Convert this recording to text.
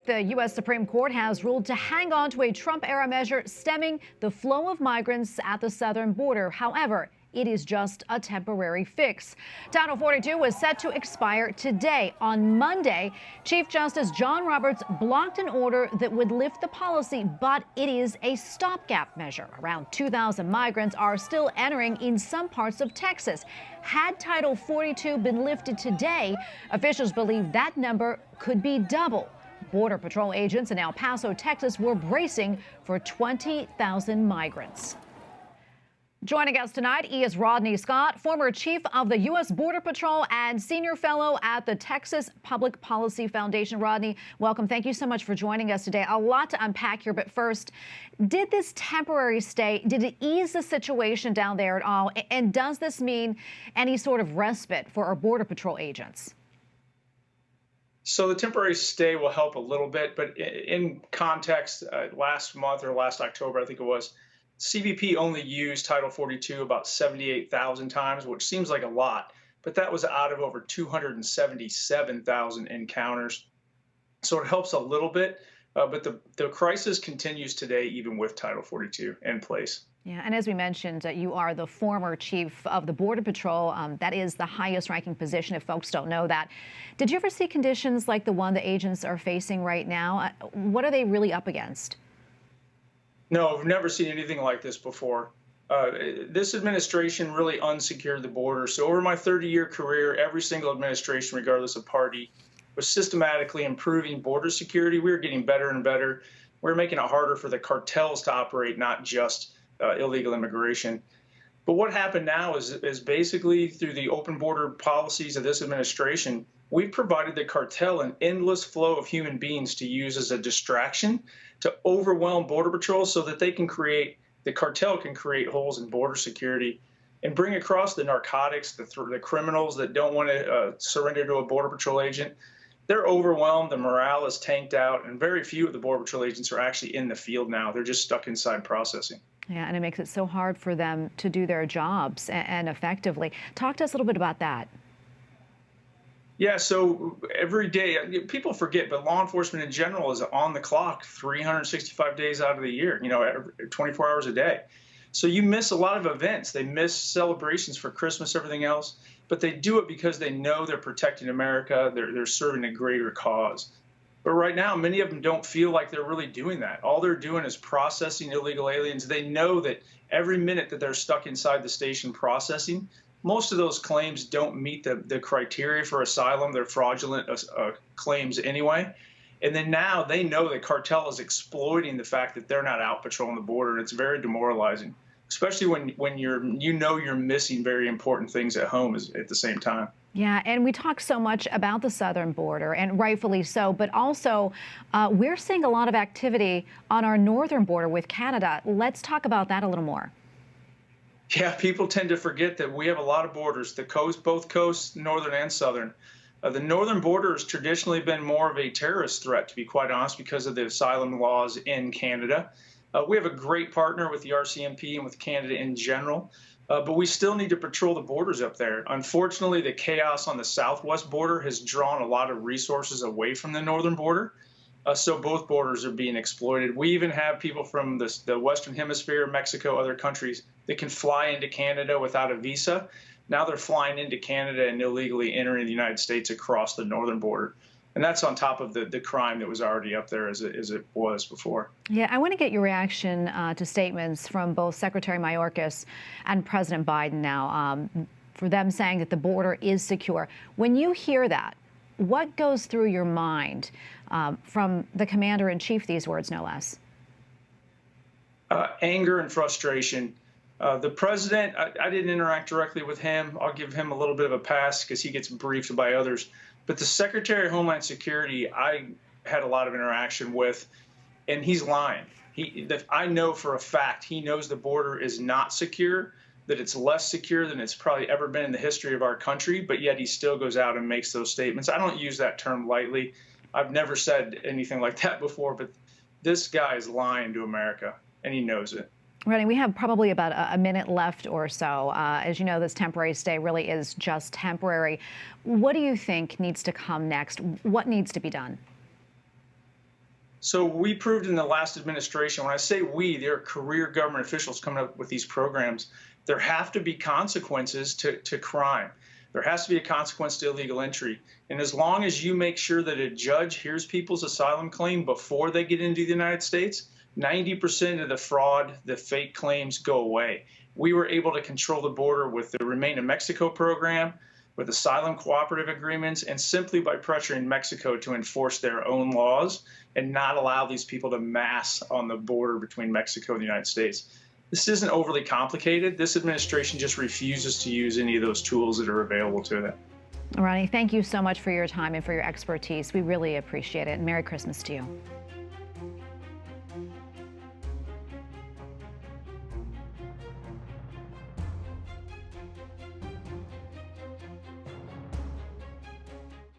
The U.S. Supreme Court has ruled to hang on to a Trump-era measure stemming the flow of migrants at the southern border. However, it is just a temporary fix. Title 42 was set to expire today. On Monday, Chief Justice John Roberts blocked an order that would lift the policy, but it is a stopgap measure. Around 2,000 migrants are still entering in some parts of Texas. Had Title 42 been lifted today, officials believe that number could be double. Border Patrol agents in El Paso, Texas, were bracing for 20,000 migrants. Joining us tonight is Rodney Scott, former chief of the U.S. Border Patrol and senior fellow at the Texas Public Policy Foundation. Rodney, welcome. Thank you so much for joining us today. A lot to unpack here, but first, did this temporary stay, did it ease the situation down there at all? And does this mean any sort of respite for our Border Patrol agents? So the temporary stay will help a little bit, but in context, last month or last October, I think it was, CBP only used Title 42 about 78,000 times, which seems like a lot, but that was out of over 277,000 encounters. So it helps a little bit, but the crisis continues today, even with Title 42 in place. Yeah, and as we mentioned, you are the former chief of the Border Patrol. That is the highest ranking position, if folks don't know that. Did you ever see conditions like the one the agents are facing right now? What are they really up against? No, I've never seen anything like this before. This administration really unsecured the border. So over my 30-year career, every single administration, regardless of party, was systematically improving border security. We were getting better and better. We're making it harder for the cartels to operate, not just illegal immigration. But what happened now is basically through the open border policies of this administration, we've provided the cartel an endless flow of human beings to use as a distraction to overwhelm Border Patrol so that the cartel can create holes in border security and bring across the narcotics, the criminals that don't want to surrender to a Border Patrol agent. They're overwhelmed, the morale is tanked out, and very few of the Border Patrol agents are actually in the field now. They're just stuck inside processing. Yeah, and it makes it so hard for them to do their jobs and effectively. Talk to us a little bit about that. Yeah, so every day, people forget, but law enforcement in general is on the clock 365 days out of the year, 24 hours a day. So you miss a lot of events. They miss celebrations for Christmas, everything else, but they do it because they know they're protecting America. They're serving a greater cause. But right now, many of them don't feel like they're really doing that. All they're doing is processing illegal aliens. They know that every minute that they're stuck inside the station processing, most of those claims don't meet the criteria for asylum. They're fraudulent claims anyway. And then now they know the cartel is exploiting the fact that they're not out patrolling the border, and it's very demoralizing, especially when you're missing very important things at home at the same time. Yeah, and we talk so much about the southern border, and rightfully so, but also we're seeing a lot of activity on our northern border with Canada. Let's talk about that a little more. Yeah, people tend to forget that we have a lot of borders, the coast, both coasts, northern and southern. The northern border has traditionally been more of a terrorist threat, to be quite honest, because of the asylum laws in Canada. We have a great partner with the RCMP and with Canada in general, but we still need to patrol the borders up there. Unfortunately, the chaos on the southwest border has drawn a lot of resources away from the northern border, so both borders are being exploited. We even have people from the Western Hemisphere, Mexico, other countries that can fly into Canada without a visa. Now they're flying into Canada and illegally entering the United States across the northern border. And that's on top of the crime that was already up there as it was before. Yeah, I want to get your reaction to statements from both Secretary Mayorkas and President Biden now, for them saying that the border is secure. When you hear that, what goes through your mind from the commander-in-chief, these words, no less? Anger and frustration. The president, I didn't interact directly with him. I'll give him a little bit of a pass because he gets briefed by others. But the Secretary of Homeland Security, I had a lot of interaction with, and he's lying. I know for a fact he knows the border is not secure, that it's less secure than it's probably ever been in the history of our country, but yet he still goes out and makes those statements. I don't use that term lightly. I've never said anything like that before, but this guy is lying to America, and he knows it. Rodney, we have probably about a minute left or so. As you know, this temporary stay really is just temporary. What do you think needs to come next? What needs to be done? So we proved in the last administration, when I say we, there are career government officials coming up with these programs. There have to be consequences to crime. There has to be a consequence to illegal entry. And as long as you make sure that a judge hears people's asylum claim before they get into the United States, 90% of the fraud, the fake claims go away. We were able to control the border with the Remain in Mexico program, with asylum cooperative agreements, and simply by pressuring Mexico to enforce their own laws and not allow these people to mass on the border between Mexico and the United States. This isn't overly complicated. This administration just refuses to use any of those tools that are available to them. Rodney, thank you so much for your time and for your expertise. We really appreciate it. And Merry Christmas to you.